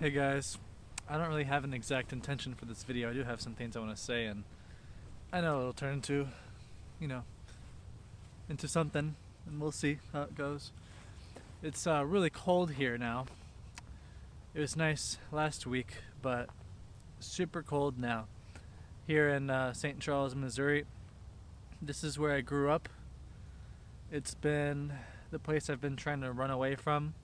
Hey guys, I don't really have an exact intention for this video. I do have some things I want to say, and I know it'll turn into something, and we'll see how it goes. It's really cold here now. It was nice last week, but super cold now. Here in St. Charles, Missouri, this is where I grew up. It's been the place I've been trying to run away from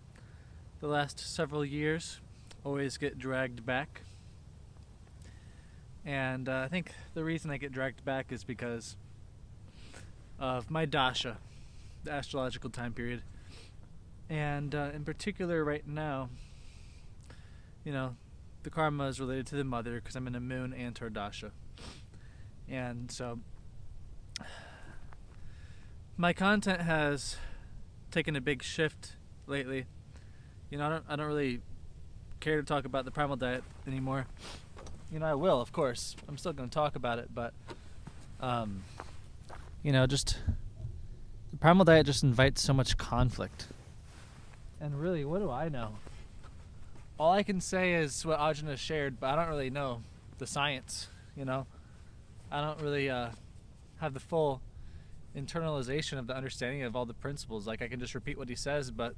the last several years. Always get dragged back. And I think the reason I get dragged back is because of my dasha, the astrological time period. And in particular right now, the karma is related to the mother because I'm in a moon antardasha. And so my content has taken a big shift lately. I don't really care to talk about the primal diet anymore. I will, of course. I'm still going to talk about it, but just the primal diet just invites so much conflict. And really, what do I know? All I can say is what Ajna shared, but I don't really know the science, I don't really have the full internalization of the understanding of all the principles. Like, I can just repeat what he says, but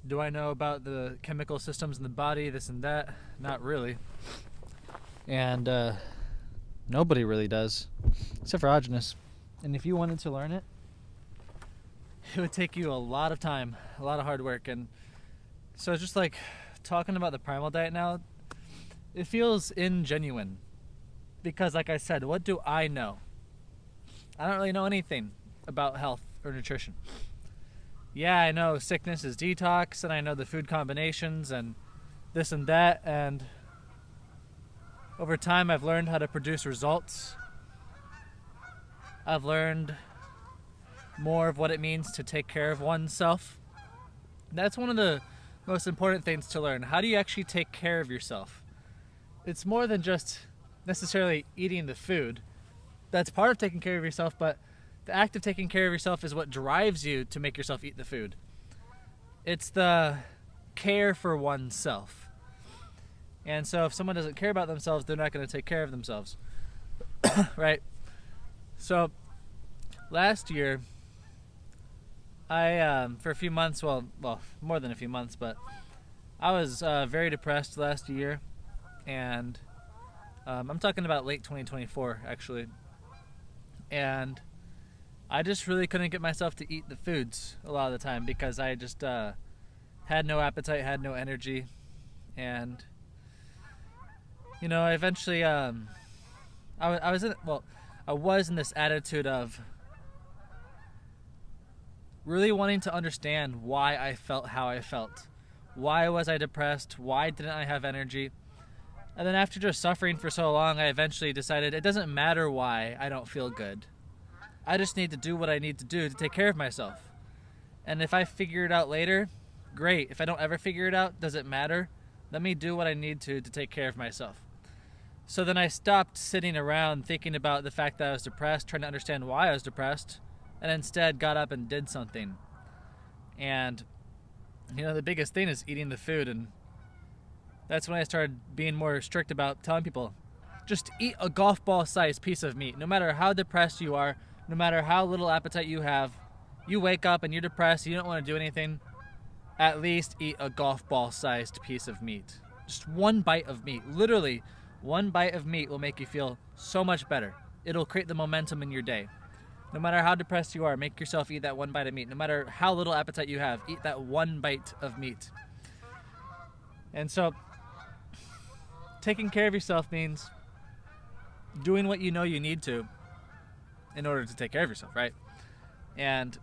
do I know about the chemical systems in the body, this and that? Not really. And nobody really does, except for Ajna. And if you wanted to learn it, it would take you a lot of time, a lot of hard work. And so just like talking about the primal diet now, it feels ingenuine. Because like I said, what do I know? I don't really know anything about health or nutrition. Yeah, I know sickness is detox, and I know the food combinations and this and that, and over time I've learned how to produce results. I've learned more of what it means to take care of oneself. That's one of the most important things to learn. How do you actually take care of yourself? It's more than just necessarily eating the food. That's part of taking care of yourself, but the act of taking care of yourself is what drives you to make yourself eat the food. It's the care for oneself. And so if someone doesn't care about themselves, they're not going to take care of themselves. Right? So last year, I, for a few months, well, more than a few months, but I was very depressed last year. And I'm talking about late 2024, actually. And I just really couldn't get myself to eat the foods a lot of the time because I just had no appetite, had no energy. And, I eventually, I was in this attitude of really wanting to understand why I felt how I felt. Why was I depressed? Why didn't I have energy? And then after just suffering for so long, I eventually decided it doesn't matter why I don't feel good. I just need to do what I need to do to take care of myself. And if I figure it out later, great. If I don't ever figure it out, does it matter? Let me do what I need to take care of myself. So then I stopped sitting around thinking about the fact that I was depressed, trying to understand why I was depressed, and instead got up and did something. And, the biggest thing is eating the food, and that's when I started being more strict about telling people, just eat a golf ball sized piece of meat. No matter how depressed you are, no matter how little appetite you have, you wake up and you're depressed, you don't want to do anything, at least eat a golf ball sized piece of meat. Just one bite of meat. Literally, one bite of meat will make you feel so much better. It'll create the momentum in your day. No matter how depressed you are, make yourself eat that one bite of meat. No matter how little appetite you have, eat that one bite of meat. And so, taking care of yourself means doing what you know you need to in order to take care of yourself, right? And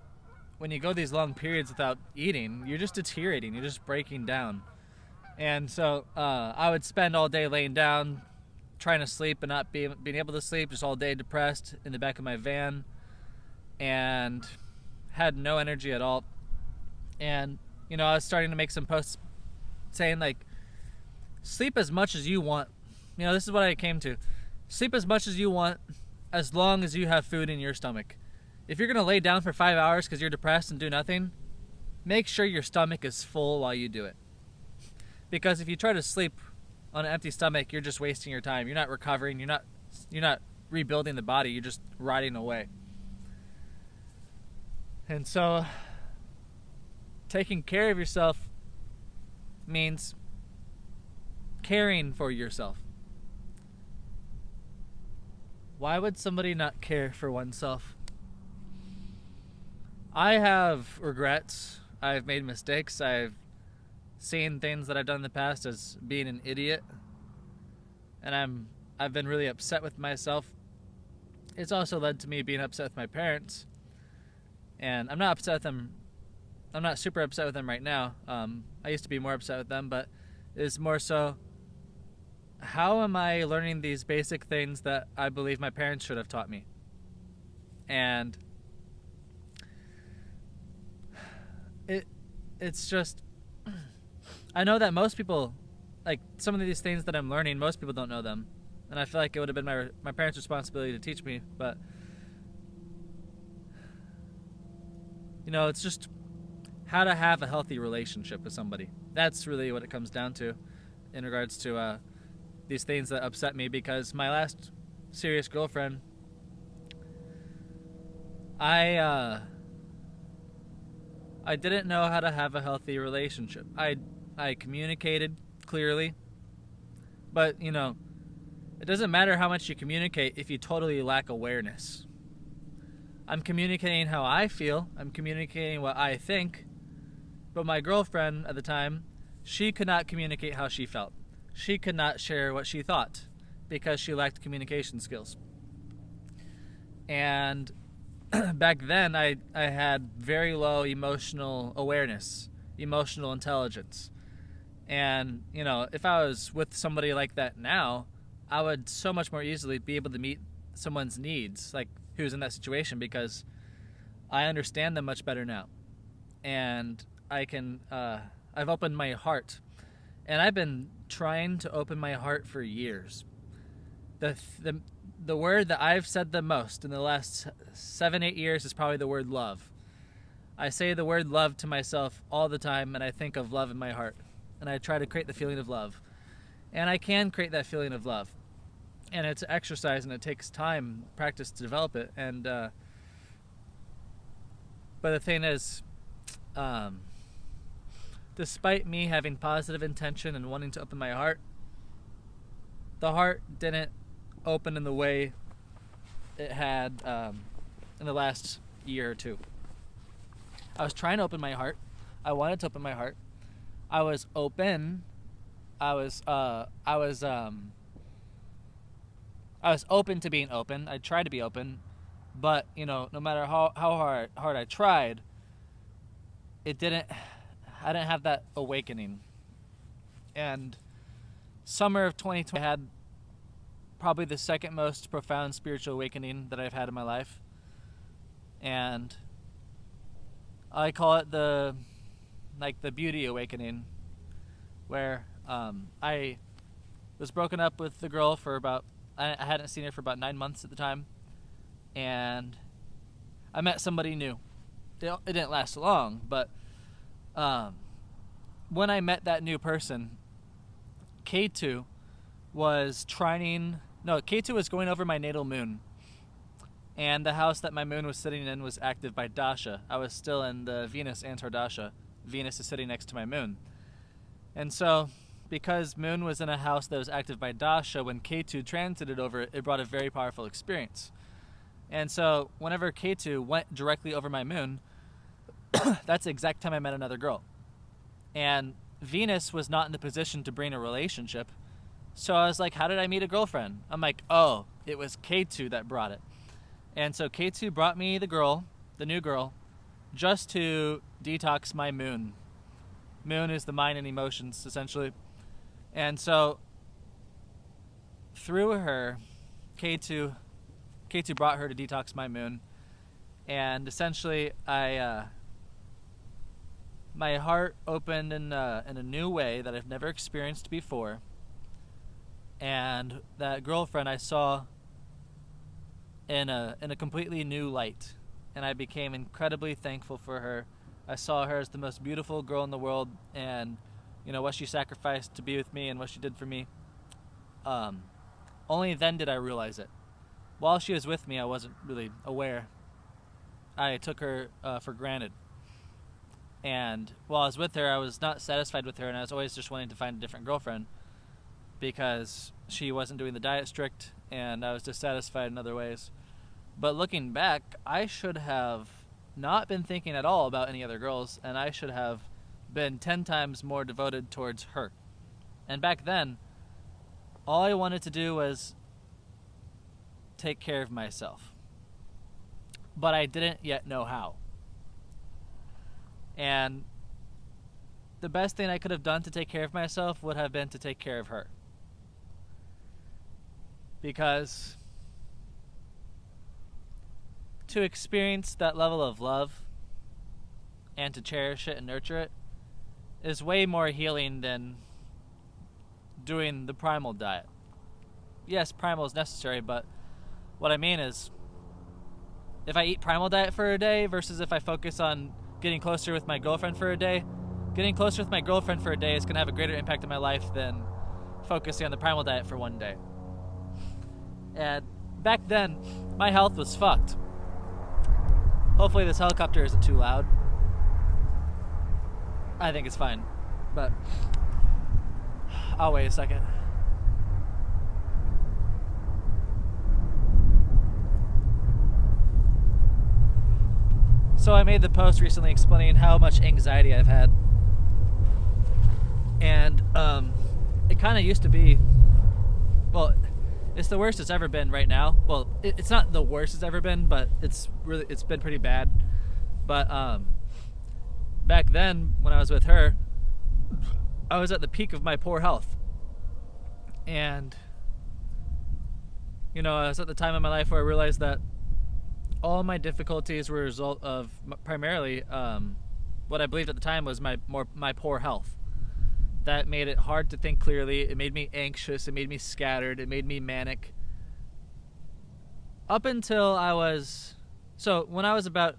when you go these long periods without eating, you're just deteriorating, you're just breaking down. And so I would spend all day laying down, trying to sleep and not being able to sleep, just all day depressed in the back of my van, and had no energy at all. And, I was starting to make some posts saying, like, sleep as much as you want. This is what I came to. Sleep as much as you want, as long as you have food in your stomach. If you're going to lay down for 5 hours because you're depressed and do nothing, make sure your stomach is full while you do it. Because if you try to sleep on an empty stomach, you're just wasting your time. You're not recovering. You're not rebuilding the body. You're just rotting away. And so taking care of yourself means caring for yourself. Why would somebody not care for oneself? I have regrets. I've made mistakes. I've seen things that I've done in the past as being an idiot. And I've been really upset with myself. It's also led to me being upset with my parents. And I'm not upset with them. I'm not super upset with them right now. I used to be more upset with them, but it's more so, how am I learning these basic things that I believe my parents should have taught me? And it's just, I know that most people, like some of these things that I'm learning, most people don't know them. And I feel like it would have been my parents' responsibility to teach me, but it's just how to have a healthy relationship with somebody. That's really what it comes down to in regards to these things that upset me, because my last serious girlfriend, I didn't know how to have a healthy relationship. I communicated clearly, but it doesn't matter how much you communicate if you totally lack awareness. I'm communicating how I feel, I'm communicating what I think, but my girlfriend at the time, she could not communicate how she felt. She could not share what she thought because she lacked communication skills. And back then, I had very low emotional awareness, emotional intelligence. And, if I was with somebody like that now, I would so much more easily be able to meet someone's needs, like who's in that situation, because I understand them much better now. And I've opened my heart. And I've been trying to open my heart for years. The word that I've said the most in the last 7-8 years is probably the word love. I say the word love to myself all the time, and I think of love in my heart. And I try to create the feeling of love. And I can create that feeling of love. And it's exercise, and it takes time, practice to develop it. And but the thing is, despite me having positive intention and wanting to open my heart, the heart didn't open in the way it had in the last year or two. I was trying to open my heart. I wanted to open my heart. I was open. I was open to being open. I tried to be open, but no matter how hard I tried, I didn't have that awakening. And summer of 2020, I had probably the second most profound spiritual awakening that I've had in my life. And I call it the beauty awakening, where I was broken up with the girl for I hadn't seen her for about 9 months at the time, and I met somebody new. It didn't last long, but when I met that new person, K2 was going over my natal moon, and the house that my moon was sitting in was active by Dasha. I was still in the Venus Antardasha. Venus is sitting next to my moon. And so, because moon was in a house that was active by Dasha, when K2 transited over it, it brought a very powerful experience. And so, whenever K2 went directly over my moon, that's the exact time I met another girl. And Venus was not in the position to bring a relationship. So I was like, how did I meet a girlfriend? I'm like, oh, it was K2 that brought it. And so K2 brought me the new girl, just to detox my moon. Moon is the mind and emotions, essentially. And so through her, K2 brought her to detox my moon. And essentially, my heart opened in a new way that I've never experienced before. And that girlfriend I saw in a completely new light, and I became incredibly thankful for her. I saw her as the most beautiful girl in the world, and what she sacrificed to be with me and what she did for me. Only then did I realize it. While she was with me, I wasn't really aware. I took her for granted. And while I was with her, I was not satisfied with her, and I was always just wanting to find a different girlfriend because she wasn't doing the diet strict, and I was dissatisfied in other ways. But looking back, I should have not been thinking at all about any other girls, and I should have been 10 times more devoted towards her. And back then, all I wanted to do was take care of myself. But I didn't yet know how. And the best thing I could have done to take care of myself would have been to take care of her. Because to experience that level of love and to cherish it and nurture it is way more healing than doing the primal diet. Yes, primal is necessary, but what I mean is if I eat primal diet for a day versus if I focus on getting closer with my girlfriend for a day, getting closer with my girlfriend for a day is going to have a greater impact on my life than focusing on the primal diet for one day. And back then, my health was fucked. Hopefully this helicopter isn't too loud. I think it's fine, but I'll wait a second. So I made the post recently explaining how much anxiety I've had. And it kind of used to be, well, it's the worst it's ever been right now. Well, it's not the worst it's ever been, but it's been pretty bad. But back then, when I was with her, I was at the peak of my poor health. And, I was at the time in my life where I realized that all my difficulties were a result of primarily what I believed at the time was my poor health. That made it hard to think clearly. It made me anxious. It made me scattered. It made me manic. Up until when I was about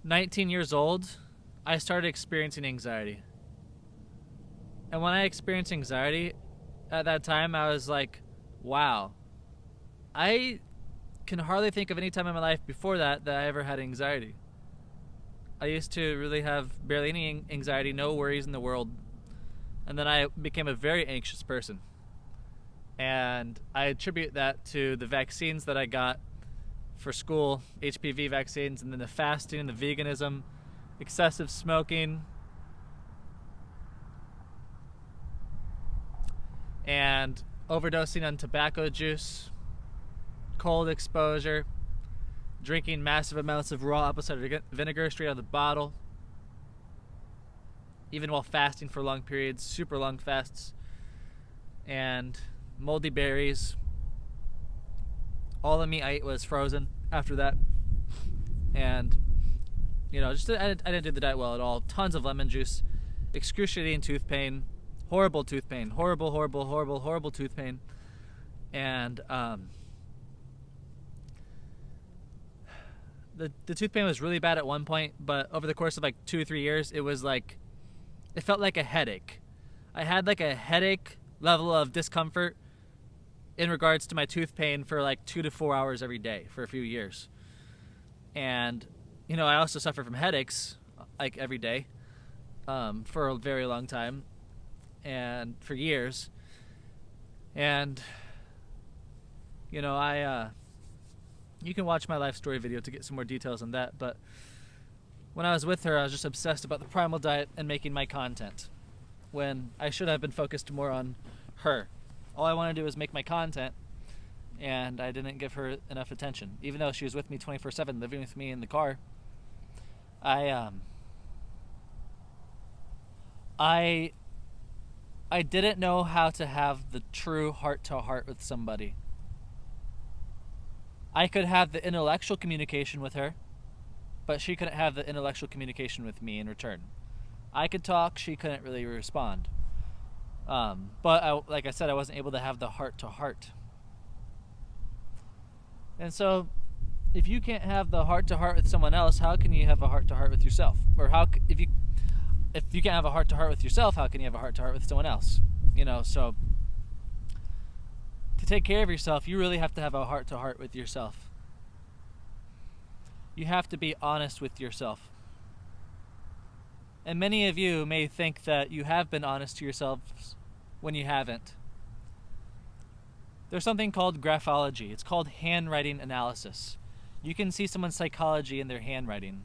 19 years old, I started experiencing anxiety. And when I experienced anxiety at that time, I was like, wow, I can hardly think of any time in my life before that I ever had anxiety. I used to really have barely any anxiety, no worries in the world. And then I became a very anxious person. And I attribute that to the vaccines that I got for school, HPV vaccines, and then the fasting and the veganism, excessive smoking, and overdosing on tobacco juice, cold exposure, drinking massive amounts of raw apple cider vinegar straight out of the bottle, even while fasting for long periods, super long fasts, and moldy berries. All the meat I ate was frozen after that. And, I didn't do the diet well at all. Tons of lemon juice, excruciating tooth pain, horrible tooth pain, horrible tooth pain. And, the tooth pain was really bad at one point, but over the course of 2 or 3 years, it felt like a headache. I had a headache level of discomfort in regards to my tooth pain for 2 to 4 hours every day for a few years. And, I also suffer from headaches every day for a very long time and for years. And, you can watch my life story video to get some more details on that, but when I was with her, I was just obsessed about the primal diet and making my content, when I should have been focused more on her. All I wanted to do was make my content, and I didn't give her enough attention. Even though she was with me 24/7, living with me in the car, I didn't know how to have the true heart-to-heart with somebody. I could have the intellectual communication with her, but she couldn't have the intellectual communication with me in return. I could talk, she couldn't really respond. But like I said, I wasn't able to have the heart-to-heart. And so, if you can't have the heart-to-heart with someone else, how can you have a heart-to-heart with yourself? Or if you can't have a heart-to-heart with yourself, how can you have a heart-to-heart with someone else? So to take care of yourself, you really have to have a heart-to-heart with yourself. You have to be honest with yourself. And many of you may think that you have been honest to yourselves when you haven't. There's something called graphology. It's called handwriting analysis. You can see someone's psychology in their handwriting.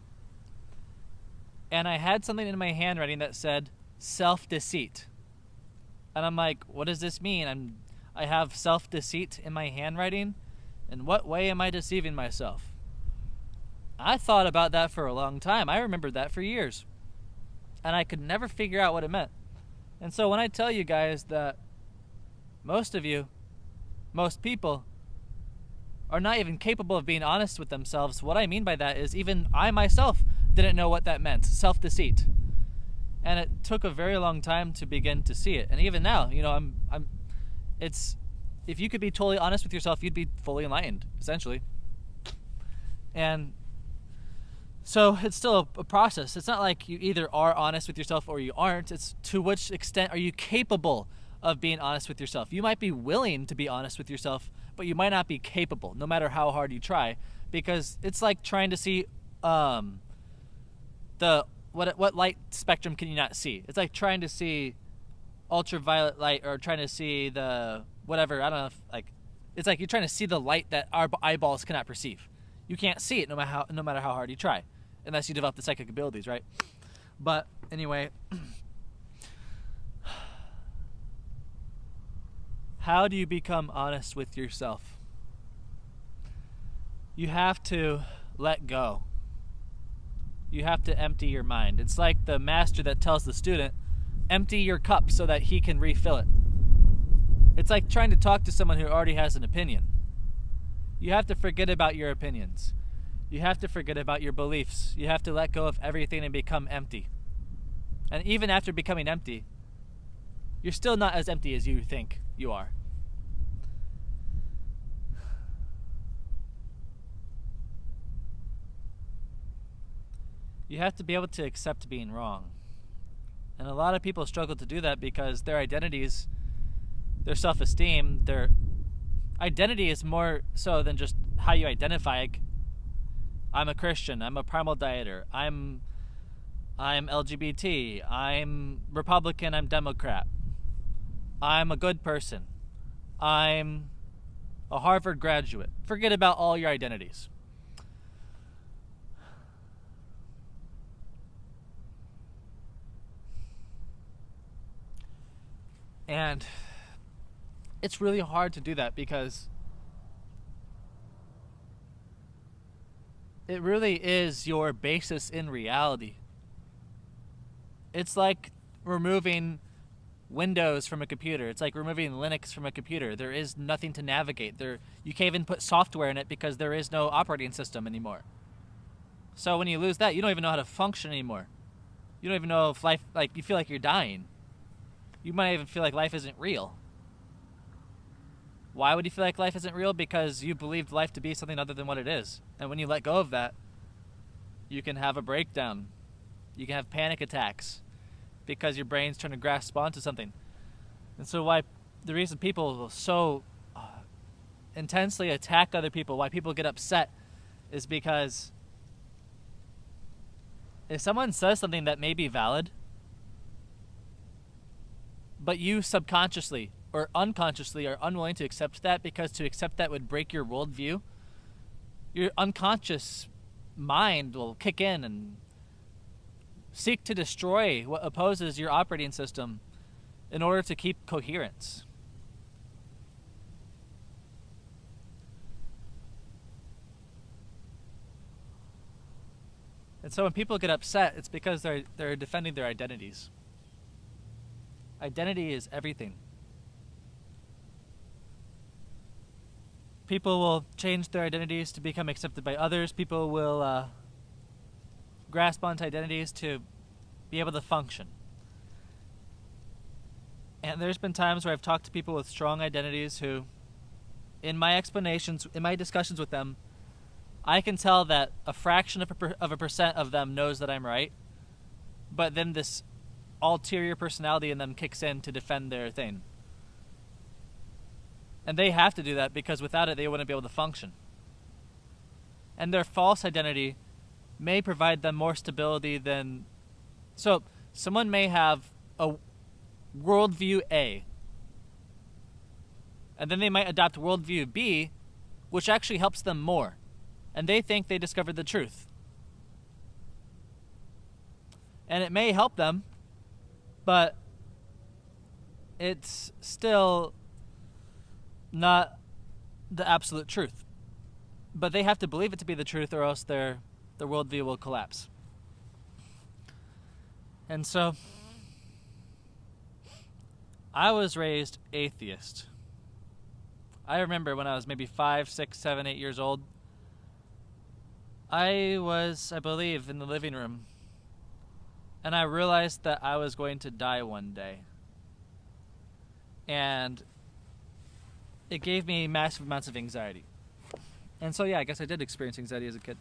And I had something in my handwriting that said self-deceit. And I'm like, what does this mean? I have self-deceit in my handwriting? In what way am I deceiving myself? I thought about that for a long time. I remembered that for years. And I could never figure out what it meant. And so when I tell you guys that most people, are not even capable of being honest with themselves, what I mean by that is even I myself didn't know what that meant, self-deceit. And it took a very long time to begin to see it. And even now, if you could be totally honest with yourself, you'd be fully enlightened, essentially. And so it's still a process. It's not like you either are honest with yourself or you aren't. It's to which extent are you capable of being honest with yourself. You might be willing to be honest with yourself, but you might not be capable, no matter how hard you try, because it's like trying to see what light spectrum can you not see? It's like trying to see ultraviolet light, or trying to see the whatever. I don't know. It's like you're trying to see the light that our eyeballs cannot perceive. You can't see it no matter how hard you try, unless you develop the psychic abilities, right? But anyway, how do you become honest with yourself? You have to let go. You have to empty your mind. It's like the master that tells the student, empty your cup so that he can refill it. It's like trying to talk to someone who already has an opinion. You have to forget about your opinions. You have to forget about your beliefs. You have to let go of everything and become empty. And even after becoming empty, you're still not as empty as you think you are. You have to be able to accept being wrong. And a lot of people struggle to do that because their identities, their self-esteem, their identity is more so than just how you identify. I'm a Christian, I'm a primal dieter, I'm LGBT, I'm Republican, I'm Democrat, I'm a good person, I'm a Harvard graduate. Forget about all your identities. And it's really hard to do that because it really is your basis in reality. It's like removing Windows from a computer. It's like removing Linux from a computer. There is nothing to navigate. You can't even put software in it because there is no operating system anymore. So when you lose that, you don't even know how to function anymore. You don't even know if life, you feel like you're dying. You might even feel like life isn't real. Why would you feel like life isn't real? Because you believed life to be something other than what it is. And when you let go of that, you can have a breakdown. You can have panic attacks because your brain's trying to grasp onto something. And so the reason people so intensely attack other people, why people get upset, is because if someone says something that may be valid, but you subconsciously or unconsciously are unwilling to accept that because to accept that would break your worldview, your unconscious mind will kick in and seek to destroy what opposes your operating system in order to keep coherence. And so when people get upset, it's because they're defending their identities. Identity is everything. People will change their identities to become accepted by others. People will grasp onto identities to be able to function. And there's been times where I've talked to people with strong identities who, in my explanations, in my discussions with them, I can tell that a fraction of a percent of them knows that I'm right. But then this ulterior personality in them kicks in to defend their thing. And they have to do that because without it, they wouldn't be able to function. And their false identity may provide them more stability than... So, someone may have a worldview A, and then they might adopt worldview B, which actually helps them more. And they think they discovered the truth. And it may help them, but it's still not the absolute truth. But they have to believe it to be the truth, or else their worldview will collapse. And so, I was raised atheist. I remember when I was maybe 5, 6, 7, 8 years old, I was, I believe, in the living room, and I realized that I was going to die one day. And it gave me massive amounts of anxiety. And so, yeah, I guess I did experience anxiety as a kid.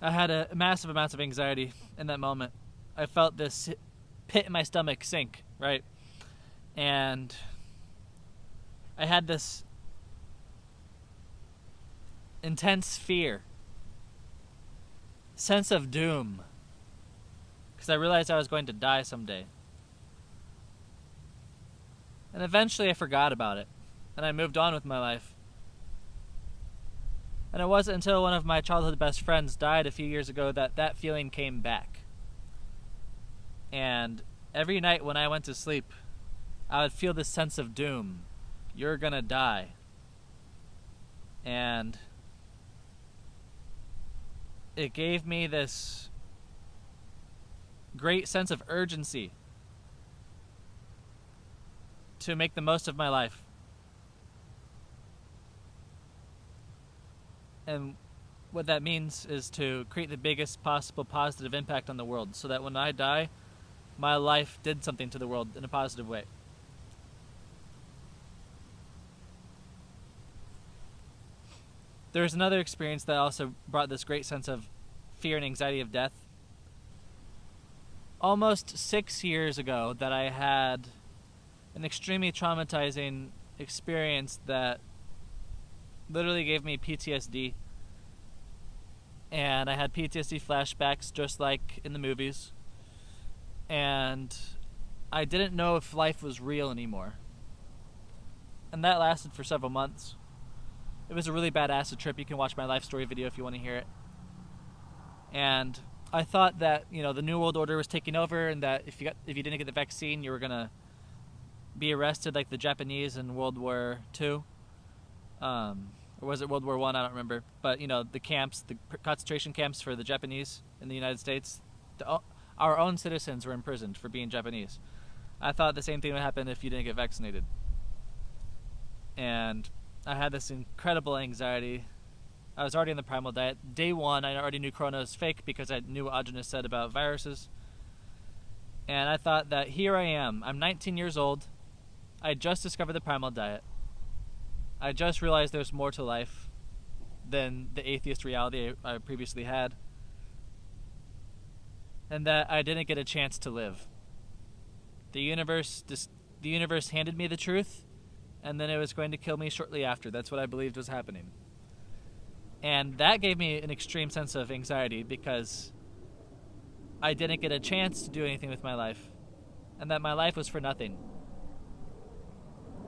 I had a massive amounts of anxiety in that moment. I felt this pit in my stomach sink, right? And I had this intense fear, sense of doom, because I realized I was going to die someday. And eventually I forgot about it, and I moved on with my life. And it wasn't until one of my childhood best friends died a few years ago that that feeling came back. And every night when I went to sleep, I would feel this sense of doom. You're gonna die. And it gave me this great sense of urgency to make the most of my life. And what that means is to create the biggest possible positive impact on the world, so that when I die, my life did something to the world in a positive way. There's another experience that also brought this great sense of fear and anxiety of death. Almost 6 years ago, that I had an extremely traumatizing experience that literally gave me PTSD. And I had PTSD flashbacks just like in the movies. And I didn't know if life was real anymore. And that lasted for several months. It was a really bad acid trip. You can watch my life story video if you want to hear it. And I thought that, the New World Order was taking over, and that if you didn't get the vaccine, you were gonna be arrested like the Japanese in World War II. Or was it World War I? I don't remember. But, the camps, the concentration camps for the Japanese in the United States, our own citizens were imprisoned for being Japanese. I thought the same thing would happen if you didn't get vaccinated. And I had this incredible anxiety. I was already on the primal diet. Day one, I already knew Corona was fake because I knew what Audrey said about viruses. And I thought that here I am. I'm 19 years old. I just discovered the primal diet. I just realized there's more to life than the atheist reality I previously had. And that I didn't get a chance to live. The universe handed me the truth, and then it was going to kill me shortly after. That's what I believed was happening. And that gave me an extreme sense of anxiety because I didn't get a chance to do anything with my life, and that my life was for nothing.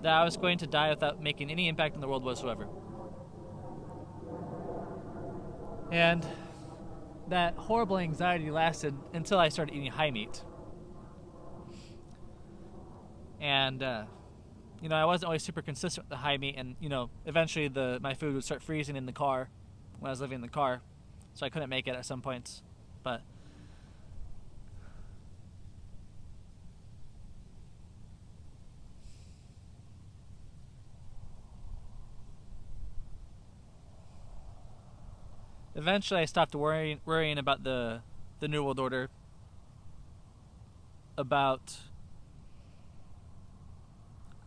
That I was going to die without making any impact in the world whatsoever. And that horrible anxiety lasted until I started eating high meat. And, I wasn't always super consistent with the high meat, and, eventually my food would start freezing in the car when I was living in the car, so I couldn't make it at some points. But eventually I stopped worrying about the New World Order, about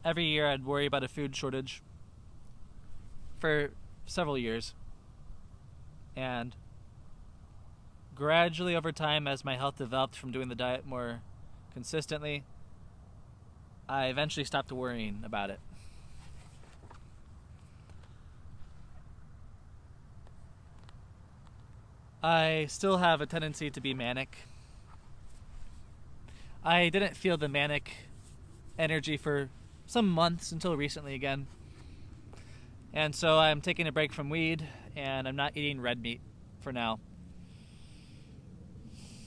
every year I'd worry about a food shortage for several years. And gradually over time, as my health developed from doing the diet more consistently, I eventually stopped worrying about it. I still have a tendency to be manic. I didn't feel the manic energy for some months until recently again. And so I'm taking a break from weed and I'm not eating red meat for now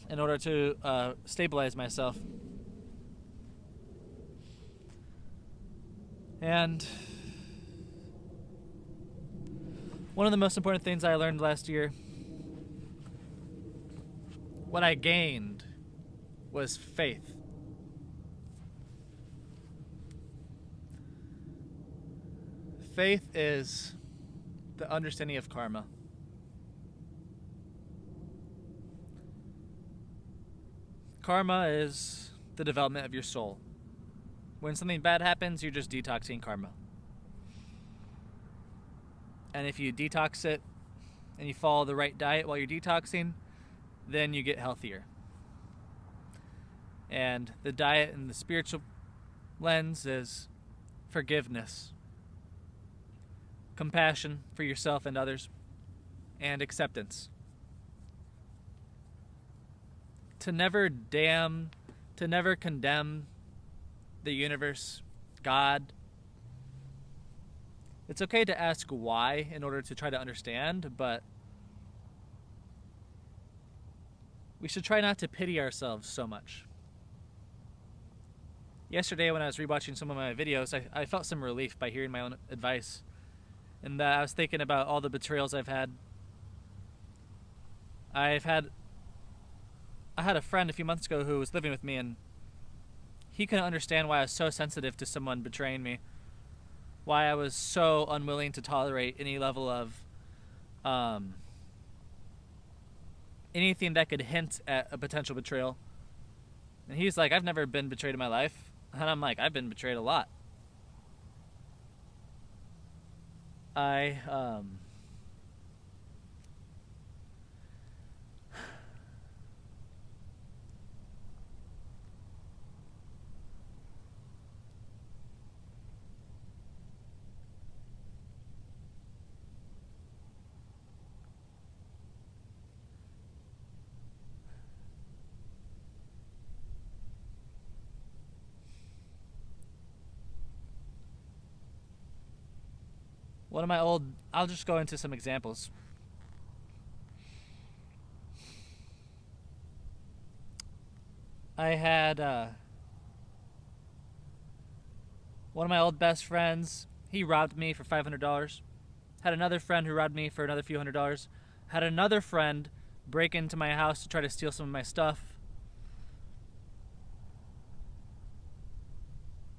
in order to stabilize myself. And one of the most important things I learned last year, what I gained, was faith. Faith is the understanding of karma. Karma is the development of your soul. When something bad happens, you're just detoxing karma. And if you detox it and you follow the right diet while you're detoxing, then you get healthier. And the diet in the spiritual lens is forgiveness, compassion for yourself and others, and acceptance. To never condemn the universe, God. It's okay to ask why in order to try to understand, but we should try not to pity ourselves so much. Yesterday when I was rewatching some of my videos, I felt some relief by hearing my own advice. And I was thinking about all the betrayals I've had. I had a friend a few months ago who was living with me, and he couldn't understand why I was so sensitive to someone betraying me. Why I was so unwilling to tolerate any level of anything that could hint at a potential betrayal. And he's like, I've never been betrayed in my life. And I'm like, I've been betrayed a lot. I'll just go into some examples. I had one of my old best friends, he robbed me for $500. Had another friend who robbed me for another few $100s. Had another friend break into my house to try to steal some of my stuff.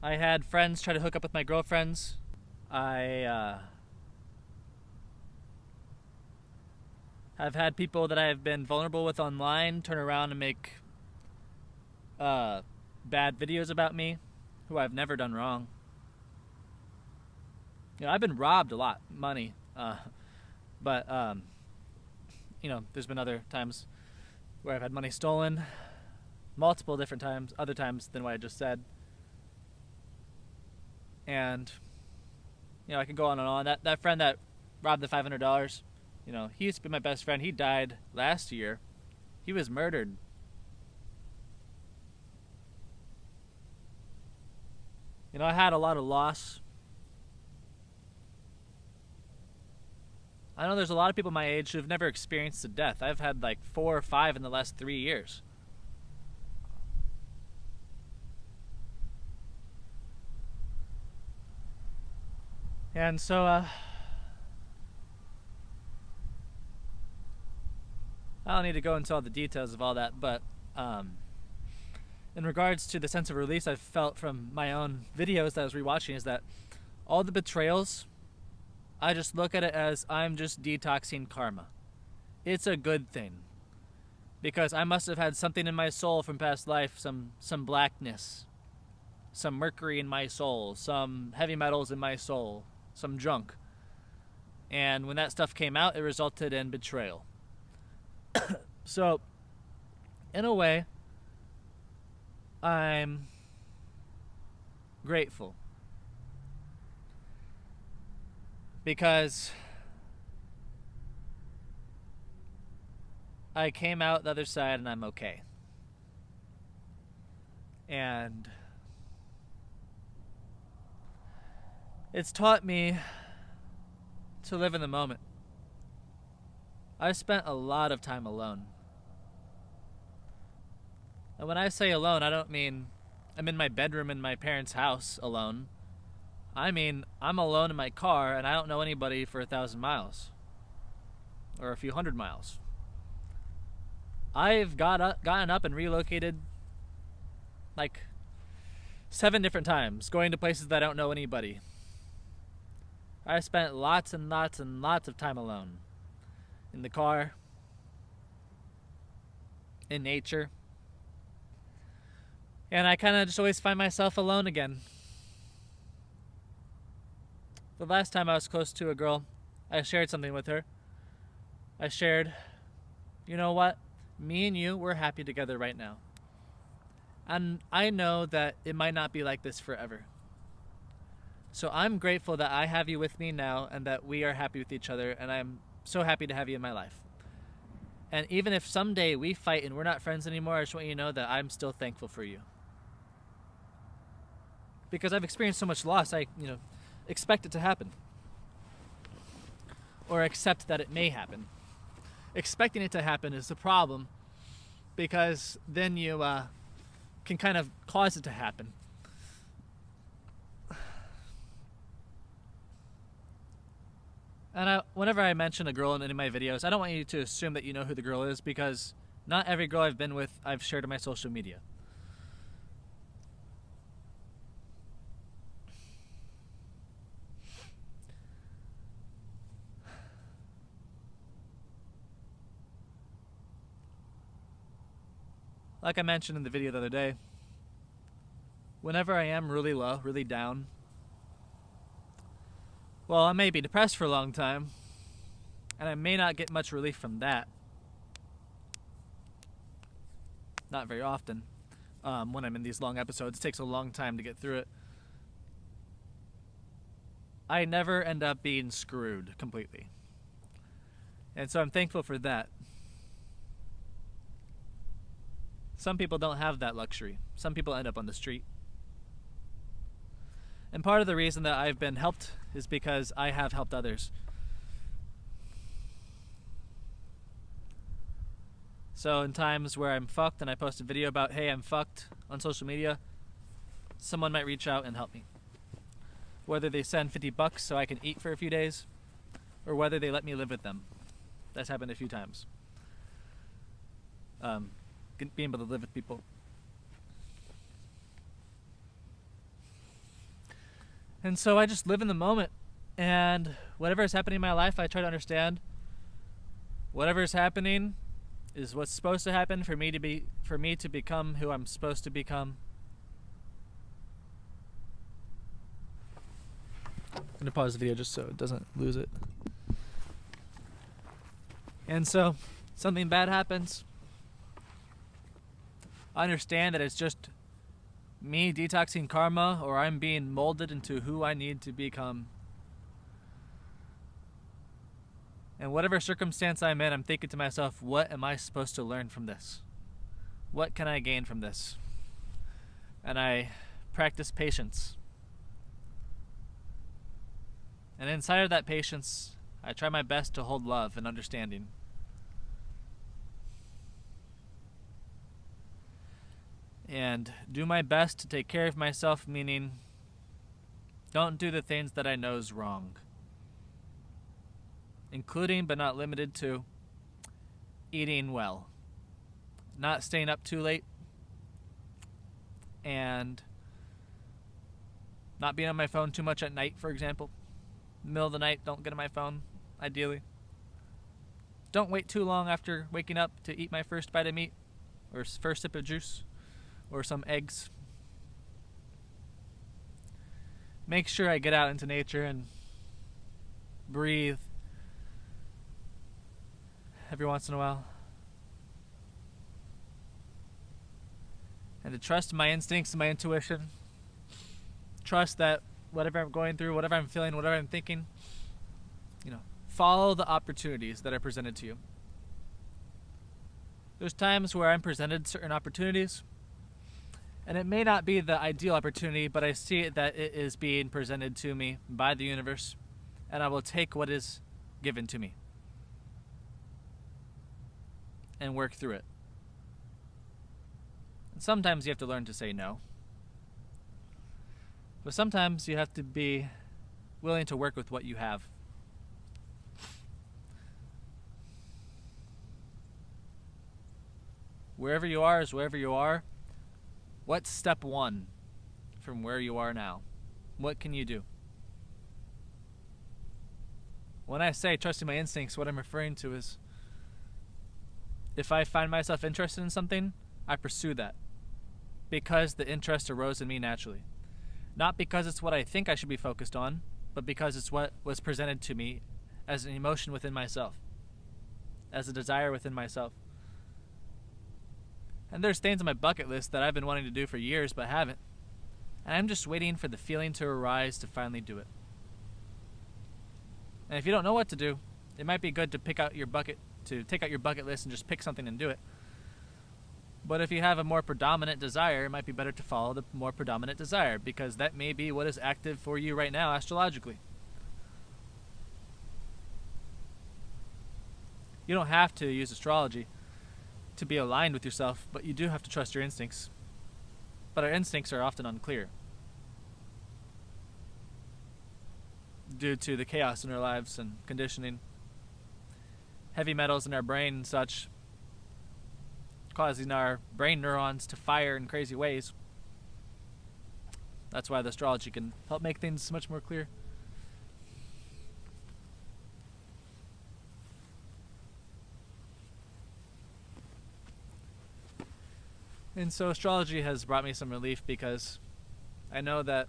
I had friends try to hook up with my girlfriends. I've had people that I have been vulnerable with online turn around and make bad videos about me, who I've never done wrong. You know, I've been robbed a lot, money, but you know, there's been other times where I've had money stolen, multiple different times, other times than what I just said. And you know, I can go on and on. That friend that robbed the $500, you know, he used to be my best friend. He died last year. He was murdered. You know, I had a lot of loss. I know there's a lot of people my age who've never experienced a death. I've had like 4 or 5 in the last 3 years. And so, I don't need to go into all the details of all that, but in regards to the sense of release I've felt from my own videos that I was rewatching, is that all the betrayals, I just look at it as I'm just detoxing karma. It's a good thing, because I must have had something in my soul from past life, some blackness, some mercury in my soul, some heavy metals in my soul, some junk. And when that stuff came out, it resulted in betrayal. So, in a way, I'm grateful because I came out the other side and I'm okay. And it's taught me to live in the moment. I spent a lot of time alone. And when I say alone, I don't mean I'm in my bedroom in my parents' house alone. I mean, I'm alone in my car and I don't know anybody for 1,000 miles. Or a few hundred miles. I've gotten up and relocated like 7 different times, going to places that I don't know anybody. I spent lots and lots and lots of time alone. In the car. In nature. And I kind of just always find myself alone again. The last time I was close to a girl, I shared something with her. I shared, you know what? Me and you, we're happy together right now. And I know that it might not be like this forever. So I'm grateful that I have you with me now and that we are happy with each other, and I'm so happy to have you in my life. And even if someday we fight and we're not friends anymore, I just want you to know that I'm still thankful for you. Because I've experienced so much loss, I expect it to happen. Or accept that it may happen. Expecting it to happen is the problem, because then you can kind of cause it to happen. And whenever I mention a girl in any of my videos, I don't want you to assume that you know who the girl is, because not every girl I've been with I've shared on my social media. Like I mentioned in the video the other day, whenever I am really low, really down, well, I may be depressed for a long time, and I may not get much relief from that. Not very often. When I'm in these long episodes, it takes a long time to get through it. I never end up being screwed completely. And so I'm thankful for that. Some people don't have that luxury. Some people end up on the street. And part of the reason that I've been helped is because I have helped others. So in times where I'm fucked and I post a video about, hey, I'm fucked on social media, someone might reach out and help me. Whether they send $50 so I can eat for a few days, or whether they let me live with them. That's happened a few times. Being able to live with people. And so I just live in the moment, and whatever is happening in my life, I try to understand whatever is happening is what's supposed to happen for me to become who I'm supposed to become. I'm gonna pause the video just so it doesn't lose it. And so something bad happens. I understand that it's just me detoxing karma, or I'm being molded into who I need to become. And whatever circumstance I'm in, I'm thinking to myself, what am I supposed to learn from this? What can I gain from this? And I practice patience. And inside of that patience, I try my best to hold love and understanding. And do my best to take care of myself, meaning don't do the things that I know is wrong. Including, but not limited to, eating well. Not staying up too late. And not being on my phone too much at night, for example. Middle of the night, don't get on my phone, ideally. Don't wait too long after waking up to eat my first bite of meat, or first sip of juice, or some eggs. Make sure I get out into nature and breathe every once in a while. and to trust my instincts and my intuition. Trust that whatever I'm going through, whatever I'm feeling, whatever I'm thinking, follow the opportunities that are presented to you. There's times where I'm presented certain opportunities, and it may not be the ideal opportunity, but I see that it is being presented to me by the universe, and I will take what is given to me and work through it. And sometimes you have to learn to say no. But sometimes you have to be willing to work with what you have. Wherever you are is wherever you are. What's step one from where you are now? What can you do? When I say trusting my instincts, what I'm referring to is if I find myself interested in something, I pursue that because the interest arose in me naturally. Not because it's what I think I should be focused on, but because it's what was presented to me as an emotion within myself, as a desire within myself. And there's things on my bucket list that I've been wanting to do for years but haven't. And I'm just waiting for the feeling to arise to finally do it. And if you don't know what to do, it might be good to take out your bucket list and just pick something and do it. But if you have a more predominant desire, it might be better to follow the more predominant desire, because that may be what is active for you right now astrologically. You don't have to use astrology to be aligned with yourself, but you do have to trust your instincts. But our instincts are often unclear due to the chaos in our lives and conditioning. Heavy metals in our brain and such, causing our brain neurons to fire in crazy ways. That's why the astrology can help make things much more clear. And so astrology has brought me some relief, because I know that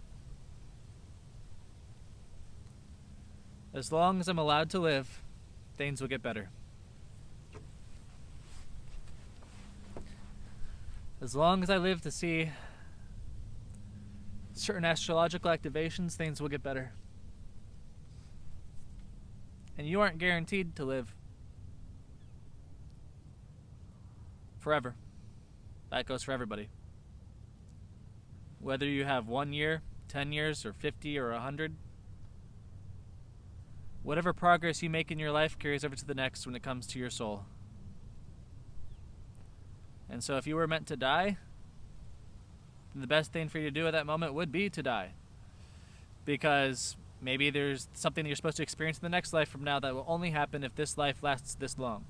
as long as I'm allowed to live, things will get better. As long as I live to see certain astrological activations, things will get better. And you aren't guaranteed to live forever. That goes for everybody. Whether you have 1 year, 10 years, or 50 or 100, whatever progress you make in your life carries over to the next when it comes to your soul. And so if you were meant to die, then the best thing for you to do at that moment would be to die. Because maybe there's something that you're supposed to experience in the next life from now that will only happen if this life lasts this long.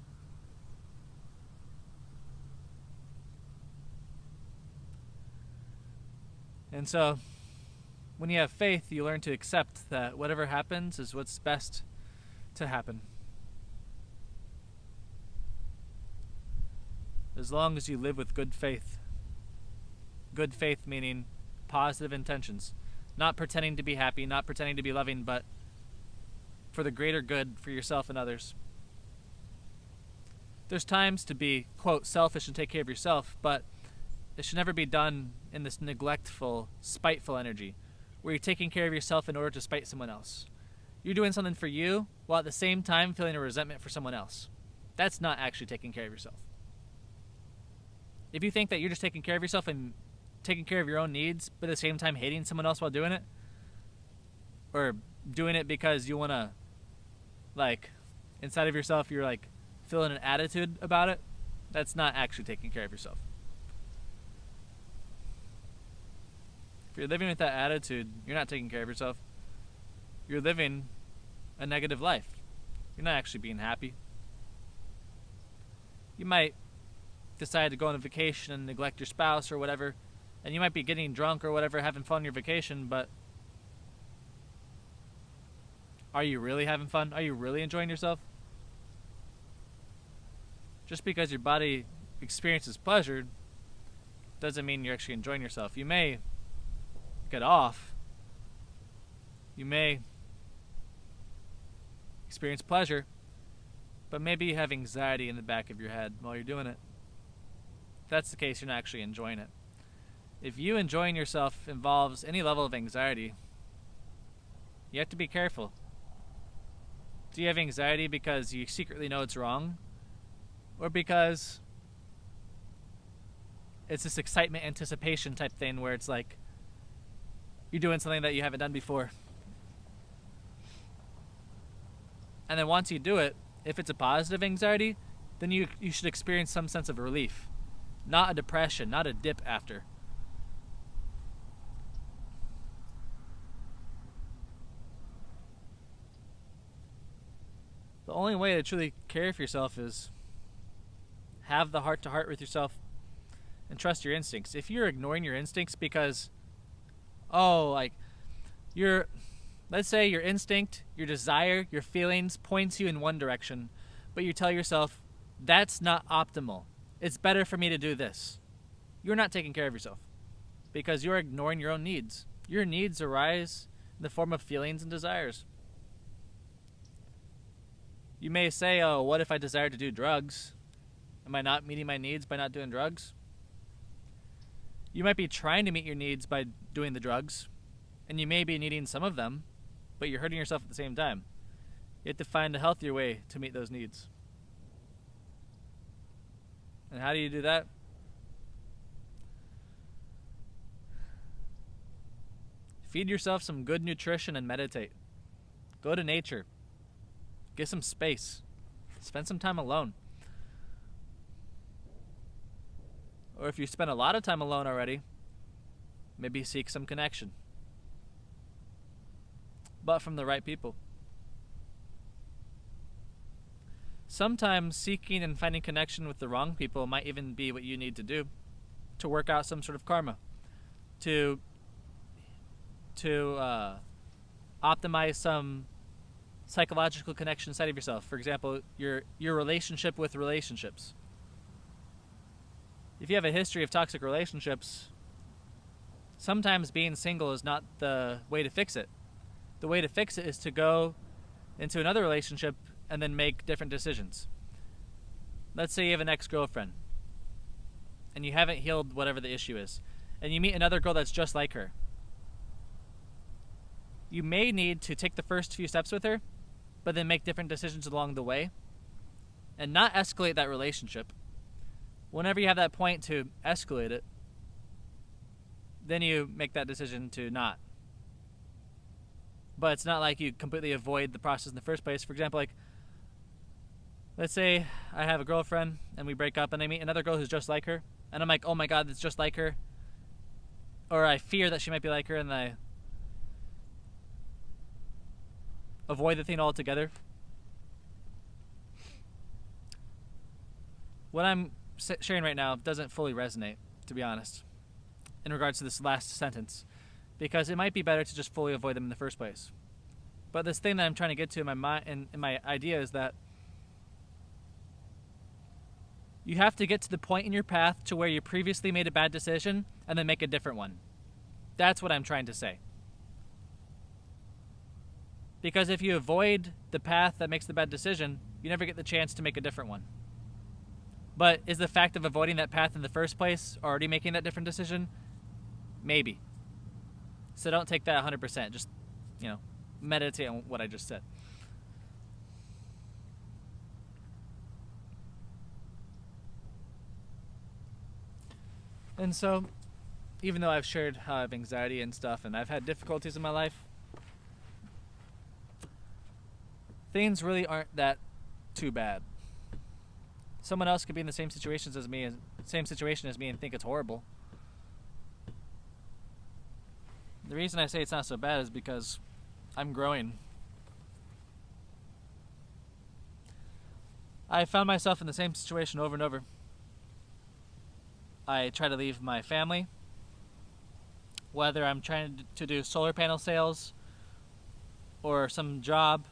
And so, when you have faith, you learn to accept that whatever happens is what's best to happen. As long as you live with good faith. Good faith meaning positive intentions. Not pretending to be happy, not pretending to be loving, but for the greater good for yourself and others. There's times to be, quote, selfish and take care of yourself, but it should never be done in this neglectful, spiteful energy, where you're taking care of yourself in order to spite someone else. You're doing something for you, while at the same time feeling a resentment for someone else. That's not actually taking care of yourself. If you think that you're just taking care of yourself and taking care of your own needs, but at the same time hating someone else while doing it, or doing it because you want to, inside of yourself, you're, feeling an attitude about it, that's not actually taking care of yourself. If you're living with that attitude, you're not taking care of yourself. You're living a negative life. You're not actually being happy. You might decide to go on a vacation and neglect your spouse or whatever, and you might be getting drunk or whatever, having fun on your vacation, but are you really having fun? Are you really enjoying yourself? Just because your body experiences pleasure doesn't mean you're actually enjoying yourself. You may get off. You may experience pleasure, but maybe you have anxiety in the back of your head while you're doing it. If that's the case, you're not actually enjoying it. If you enjoying yourself involves any level of anxiety, you have to be careful. Do you have anxiety because you secretly know it's wrong? Or because it's this excitement, anticipation type thing where it's like you're doing something that you haven't done before? And then once you do it, if it's a positive anxiety, then you should experience some sense of relief. Not a depression, not a dip after. The only way to truly care for yourself is have the heart-to-heart with yourself and trust your instincts. If you're ignoring your instincts because, let's say your instinct, your desire, your feelings points you in one direction, but you tell yourself, that's not optimal. It's better for me to do this. You're not taking care of yourself because you're ignoring your own needs. Your needs arise in the form of feelings and desires. You may say, oh, what if I desire to do drugs? Am I not meeting my needs by not doing drugs? You might be trying to meet your needs by doing the drugs, and you may be needing some of them, but you're hurting yourself at the same time. You have to find a healthier way to meet those needs. And how do you do that? Feed yourself some good nutrition and meditate. Go to nature. Get some space. Spend some time alone. Or if you spend a lot of time alone already, maybe seek some connection. But from the right people. Sometimes seeking and finding connection with the wrong people might even be what you need to do to work out some sort of karma, to optimize some psychological connection inside of yourself. For example, your relationship with relationships. If you have a history of toxic relationships, sometimes being single is not the way to fix it. The way to fix it is to go into another relationship and then make different decisions. Let's say you have an ex-girlfriend and you haven't healed whatever the issue is, and you meet another girl that's just like her. You may need to take the first few steps with her, but then make different decisions along the way and not escalate that relationship. Whenever you have that point to escalate it, then you make that decision to not. But it's not like you completely avoid the process in the first place. For example, like, let's say I have a girlfriend and we break up and I meet another girl who's just like her, and I'm like, oh my god, that's just like her. Or I fear that she might be like her, and I avoid the thing altogether. What I'm sharing right now doesn't fully resonate, to be honest, in regards to this last sentence, because it might be better to just fully avoid them in the first place. But this thing that I'm trying to get to in my mind, in my idea, is that you have to get to the point in your path to where you previously made a bad decision and then make a different one. That's what I'm trying to say. Because if you avoid the path that makes the bad decision, you never get the chance to make a different one. But is the fact of avoiding that path in the first place already making that different decision? Maybe. So don't take that 100%. Just, meditate on what I just said. And so, even though I've shared how I have anxiety and stuff, and I've had difficulties in my life, things really aren't that too bad. Someone else could be in the same situation as me, and think it's horrible. The reason I say it's not so bad is because I'm growing. I found myself in the same situation over and over. I try to leave my family, whether I'm trying to do solar panel sales or some job,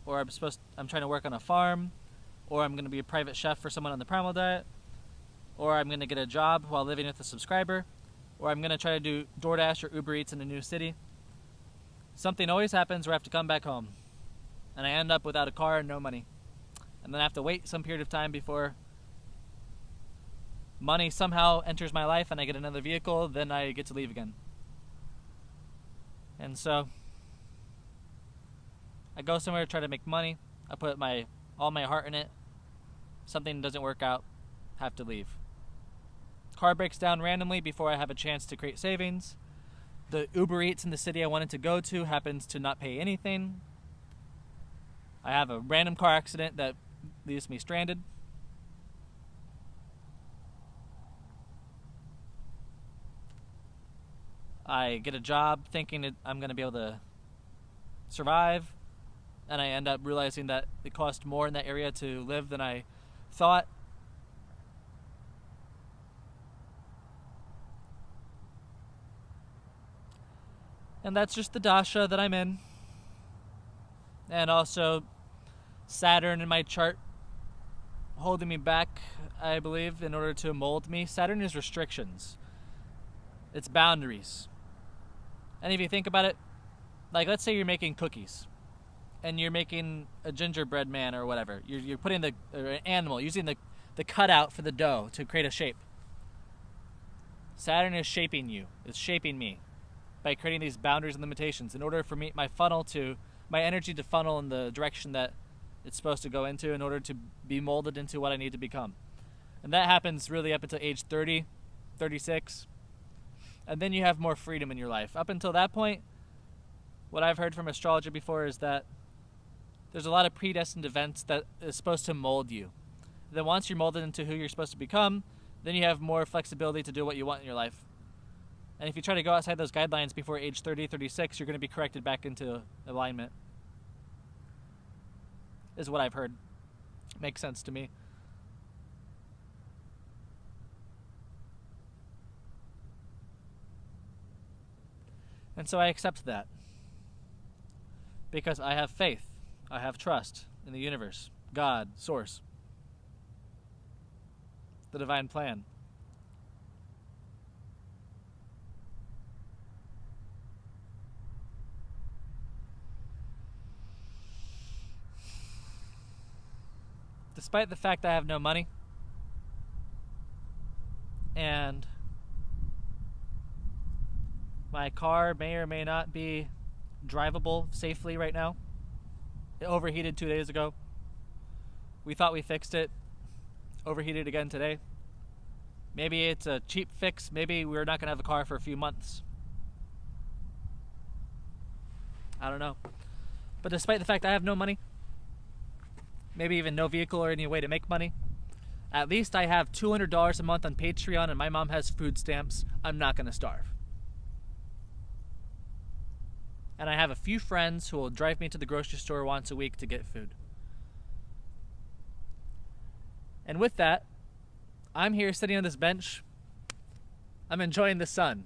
or I'm trying to work on a farm, or I'm going to be a private chef for someone on the primal diet, or I'm going to get a job while living with a subscriber, or I'm going to try to do DoorDash or Uber Eats in a new city. Something always happens where I have to come back home, and I end up without a car and no money, and then I have to wait some period of time before money somehow enters my life and I get another vehicle, then I get to leave again. And so I go somewhere to try to make money. I put all my heart in it. Something doesn't work out, have to leave. Car breaks down randomly before I have a chance to create savings. The Uber Eats in the city I wanted to go to happens to not pay anything. I have a random car accident that leaves me stranded. I get a job thinking that I'm going to be able to survive, and I end up realizing that it costs more in that area to live than I thought. And that's just the dasha that I'm in. And also Saturn in my chart holding me back, I believe, in order to mold me. Saturn is restrictions. It's boundaries. And if you think about it, like let's say you're making cookies and you're making a gingerbread man or whatever. You're putting an animal, using the cutout for the dough to create a shape. Saturn is shaping you. It's shaping me by creating these boundaries and limitations in order for my energy to funnel in the direction that it's supposed to go into in order to be molded into what I need to become. And that happens really up until age 30, 36. And then you have more freedom in your life. Up until that point, what I've heard from astrology before is that there's a lot of predestined events that is supposed to mold you. Then once you're molded into who you're supposed to become, then you have more flexibility to do what you want in your life. And if you try to go outside those guidelines before age 30, 36, you're going to be corrected back into alignment. Is what I've heard. Makes sense to me. And so I accept that. Because I have faith. I have trust in the universe, God, Source, the divine plan. Despite the fact that I have no money and my car may or may not be drivable safely right now. It overheated 2 days ago. We thought we fixed it. Overheated again today. Maybe it's a cheap fix. Maybe we're not going to have a car for a few months. I don't know. But despite the fact I have no money, maybe even no vehicle or any way to make money, at least I have $200 a month on Patreon and my mom has food stamps. I'm not going to starve. And I have a few friends who will drive me to the grocery store once a week to get food. And with that, I'm here sitting on this bench. I'm enjoying the sun.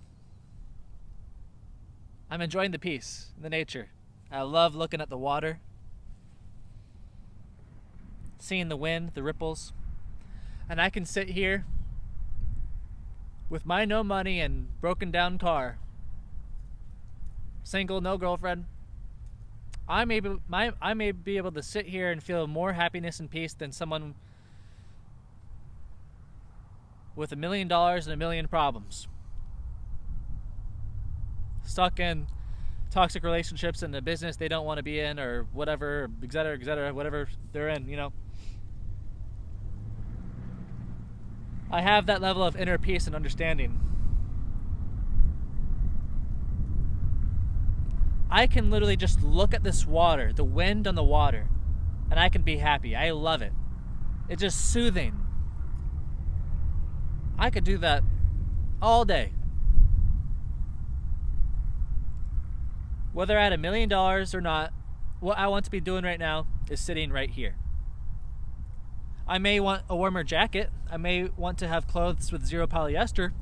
I'm enjoying the peace, the nature. I love looking at the water, seeing the wind, the ripples. And I can sit here with my no money and broken down car, single, no girlfriend. I may be able to sit here and feel more happiness and peace than someone with $1 million and a million problems, stuck in toxic relationships in a business they don't want to be in, or whatever, et cetera, whatever they're in, you know. I have that level of inner peace and understanding. I can literally just look at this water, the wind on the water, and I can be happy. I love it. It's just soothing. I could do that all day. Whether I had $1 million or not, what I want to be doing right now is sitting right here. I may want a warmer jacket. I may want to have clothes with 0 polyester.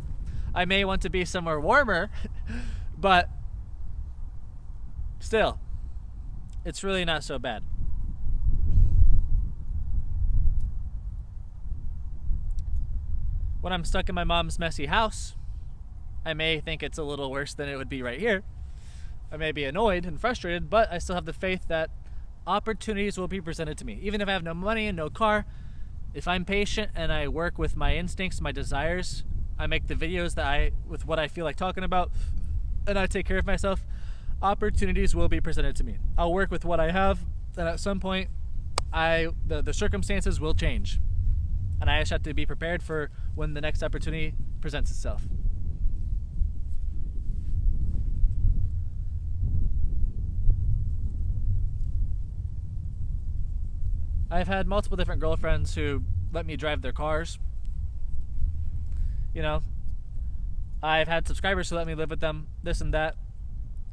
I may want to be somewhere warmer, but still, it's really not so bad. When I'm stuck in my mom's messy house, I may think it's a little worse than it would be right here. I may be annoyed and frustrated, but I still have the faith that opportunities will be presented to me. Even if I have no money and no car, If I'm patient and I work with my instincts, my desires, I make the videos with what I feel like talking about, and I take care of myself, opportunities will be presented to me. I'll work with what I have, and at some point, the circumstances will change. And I just have to be prepared for when the next opportunity presents itself. I've had multiple different girlfriends who let me drive their cars. You know, I've had subscribers who let me live with them, this and that.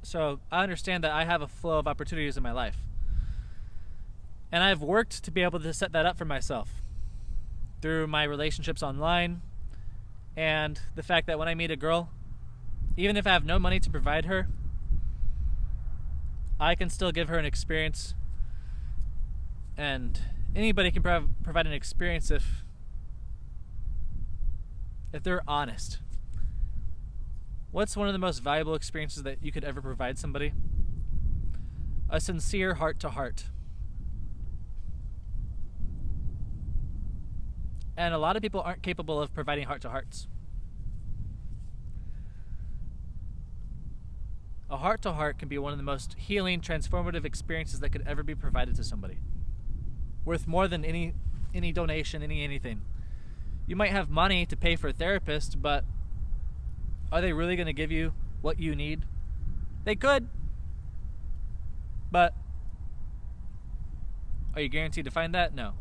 So I understand that I have a flow of opportunities in my life. And I've worked to be able to set that up for myself through my relationships online and the fact that when I meet a girl, even if I have no money to provide her, I can still give her an experience. And anybody can provide an experience if they're honest. What's one of the most valuable experiences that you could ever provide somebody? A sincere heart-to-heart. And a lot of people aren't capable of providing heart-to-hearts. A heart-to-heart can be one of the most healing, transformative experiences that could ever be provided to somebody. Worth more than any donation, anything. You might have money to pay for a therapist, but are they really going to give you what you need? They could. But are you guaranteed to find that? No.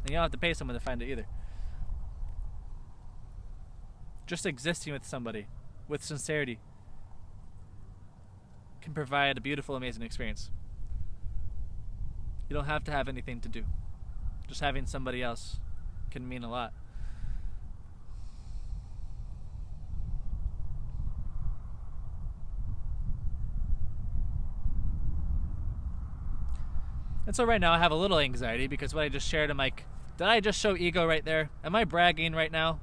And you don't have to pay someone to find it either. Just existing with somebody with sincerity can provide a beautiful, amazing experience. You don't have to have anything to do. Just having somebody else can mean a lot. And so right now I have a little anxiety because what I just shared, I'm like, did I just show ego right there? Am I bragging right now?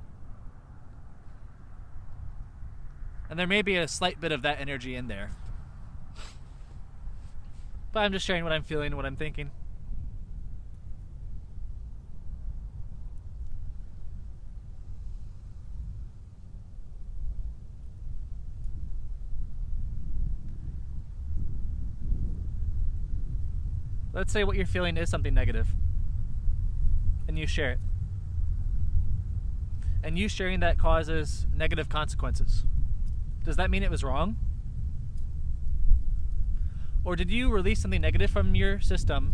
And there may be a slight bit of that energy in there. But I'm just sharing what I'm feeling, what I'm thinking. Let's say what you're feeling is something negative, and you share it. And you sharing that causes negative consequences. Does that mean it was wrong? Or did you release something negative from your system,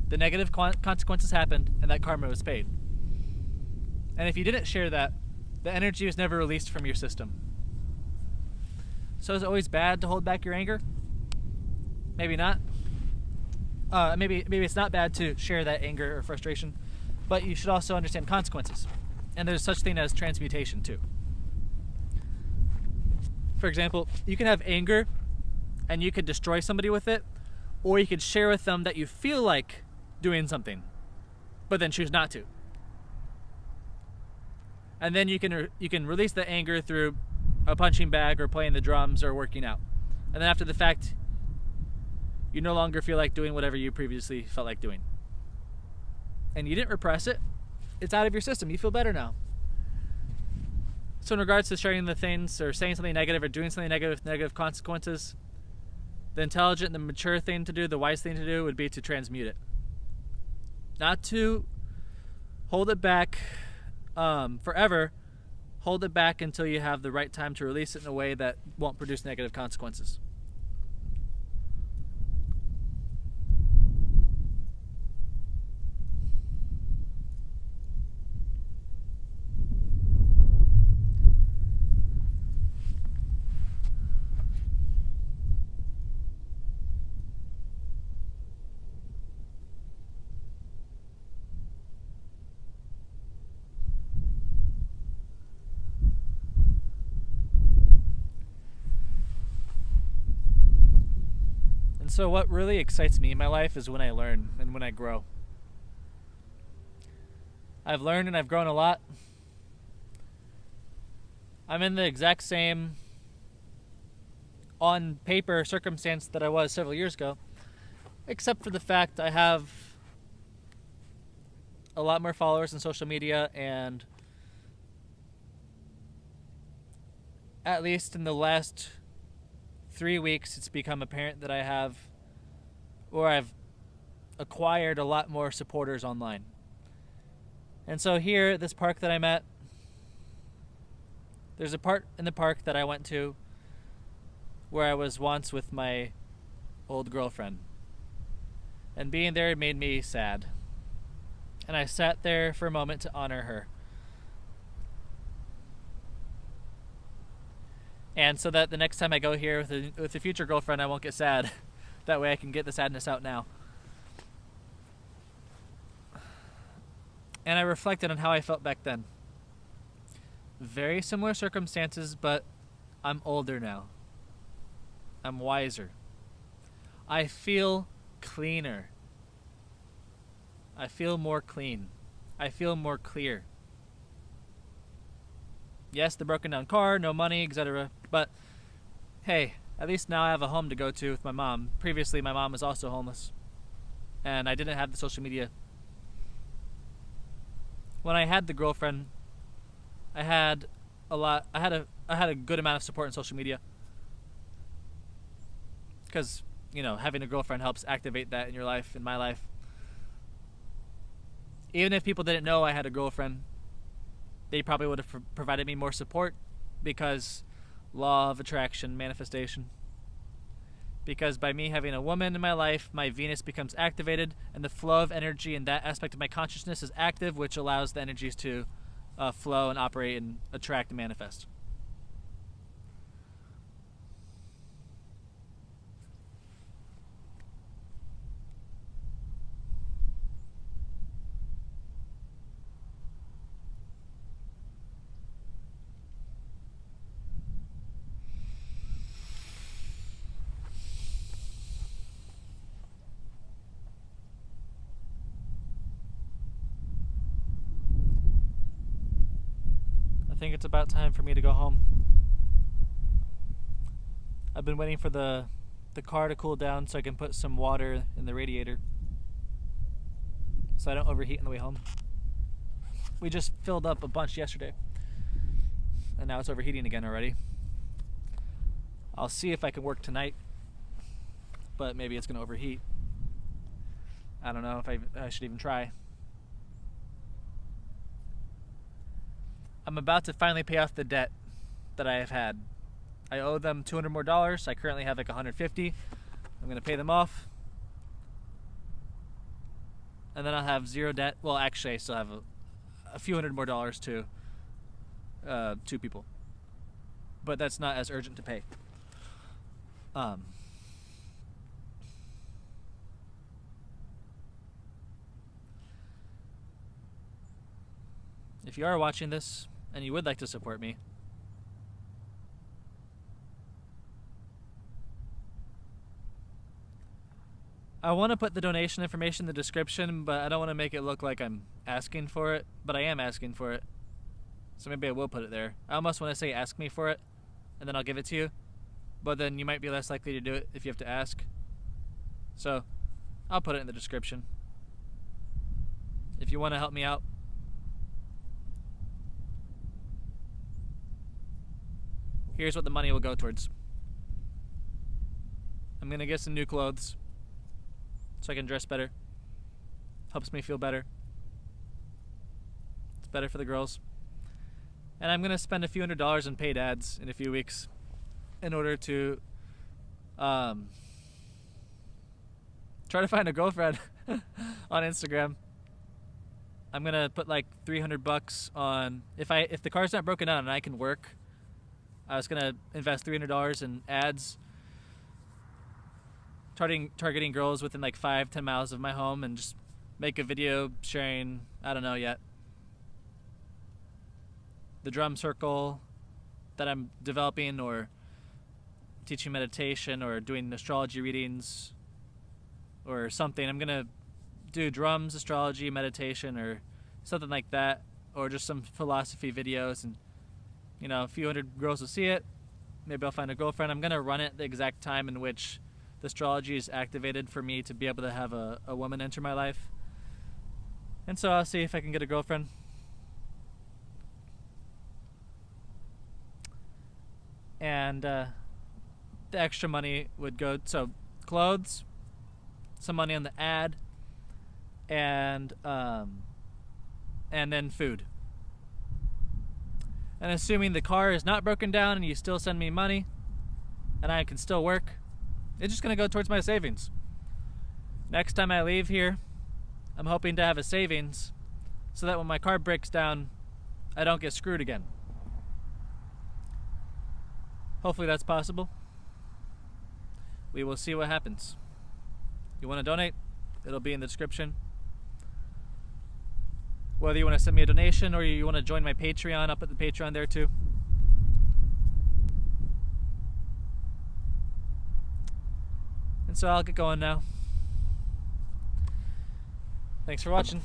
the negative consequences happened, and that karma was paid? And if you didn't share that, the energy was never released from your system. So is it always bad to hold back your anger? Maybe not. Maybe it's not bad to share that anger or frustration, but you should also understand consequences. And there's such thing as transmutation too. For example, you can have anger and you could destroy somebody with it, or you could share with them that you feel like doing something, but then choose not to. And then you can release the anger through a punching bag or playing the drums or working out. And then after the fact, you no longer feel like doing whatever you previously felt like doing. And you didn't repress it. It's out of your system. You feel better now. So in regards to sharing the things or saying something negative or doing something negative with negative consequences, the intelligent and the mature thing to do, the wise thing to do would be to transmute it. Not to hold it back forever. Hold it back until you have the right time to release it in a way that won't produce negative consequences. So what really excites me in my life is when I learn and when I grow. I've learned and I've grown a lot. I'm in the exact same on paper circumstance that I was several years ago, except for the fact I have a lot more followers on social media, and at least in the last 3 weeks, it's become apparent that I've acquired a lot more supporters online. And so here, this park that I'm at, there's a part in the park that I went to where I was once with my old girlfriend. And being there made me sad. And I sat there for a moment to honor her. And so that the next time I go here with a future girlfriend, I won't get sad. That way I can get the sadness out now. And I reflected on how I felt back then. Very similar circumstances, but I'm older now. I'm wiser. I feel cleaner. I feel more clean. I feel more clear. Yes, the broken down car, no money, etc. But hey, at least now I have a home to go to with my mom. Previously, my mom was also homeless, and I didn't have the social media. When I had the girlfriend, I had a good amount of support on social media, because having a girlfriend helps activate that in your life, in my life. Even if people didn't know I had a girlfriend, they probably would have provided me more support, because law of attraction, manifestation. Because by me having a woman in my life, my Venus becomes activated, and the flow of energy in that aspect of my consciousness is active, which allows the energies to flow and operate and attract and manifest. I think it's about time for me to go home. I've been waiting for the car to cool down so I can put some water in the radiator so I don't overheat on the way home. We just filled up a bunch yesterday, and now it's overheating again already. I'll see if I can work tonight, but maybe it's going to overheat. I don't know if I should even try. I'm about to finally pay off the debt that I have had. I owe them $200 more. I currently have like $150. I'm going to pay them off. And then I'll have zero debt. Well, actually, I still have a few $100 more to two people. But that's not as urgent to pay. If you are watching this and you would like to support me, I want to put the donation information in the description, but I don't want to make it look like I'm asking for it, but I am asking for it. So maybe I will put it there. I almost want to say ask me for it, and then I'll give it to you, but then you might be less likely to do it if you have to ask. So I'll put it in the description. If you want to help me out, here's what the money will go towards. I'm going to get some new clothes so I can dress better. Helps me feel better. It's better for the girls. And I'm going to spend a few $100s on paid ads in a few weeks in order to try to find a girlfriend on Instagram. I'm going to put like $300 on, if the car's not broken down and I can work, I was going to invest $300 in ads targeting girls within like 5-10 miles of my home, and just make a video sharing, I don't know yet, the drum circle that I'm developing, or teaching meditation, or doing astrology readings or something. I'm going to do drums, astrology, meditation, or something like that, or just some philosophy videos, and a few hundred girls will see it. Maybe I'll find a girlfriend. I'm going to run it the exact time in which the astrology is activated for me to be able to have a woman enter my life. And so I'll see if I can get a girlfriend. And the extra money would go, so clothes, some money on the ad, and then food. And assuming the car is not broken down and you still send me money and I can still work, it's just going to go towards my savings. Next time I leave here, I'm hoping to have a savings so that when my car breaks down, I don't get screwed again. Hopefully that's possible. We will see what happens. You want to donate? It'll be in the description. Whether you want to send me a donation or you want to join my Patreon, I'll put the Patreon there too. And so I'll get going now. Thanks for watching.